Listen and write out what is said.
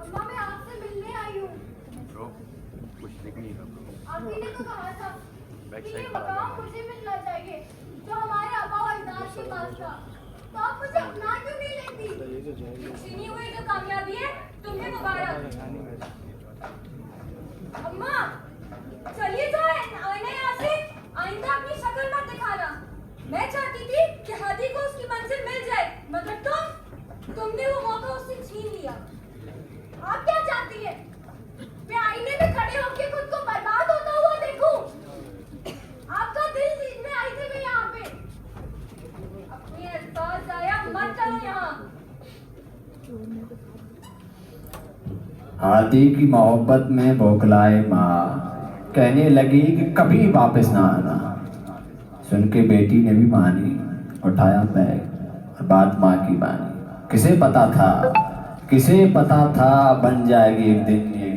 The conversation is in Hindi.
अम्मा मैं आपसे मिलने आई हूँ। ब्रो कुछ दिख नहीं रहा। आप ही ने तो कहा था बैक कि ये साइड पर आ मकाम जाना। मुझे मिलना चाहिए जो हमारे आबा और अजदाद के पास था। तो आप मुझे अपना क्यों नहीं लेती? छीनी हुई जो कामयाबी है तुम्हें मुबारक। अम्मा चलिए जाए आईने यहाँ से। आइंदा अपनी शक्ल मत दिखाना। मैं चाहती थी कि हादी को उसकी मंजिल मिल जाए मगर तुमने वो मौका उससे छीन लिया। आप क्या चाहती है? मैं आईने में खड़े होकर खुद को बर्बाद होता हुआ देखूं? आपका दिल जीतने आई थी मैं यहाँ पे। अपने अल्फाज जाया मत करो यहाँ। हादी की मोहब्बत में बौखलाए माँ कहने लगी कि कभी वापस ना आना। सुन के बेटी ने भी मानी, उठाया बैग और बात माँ की मानी। किसे पता था बन जाएगी एक दिन ये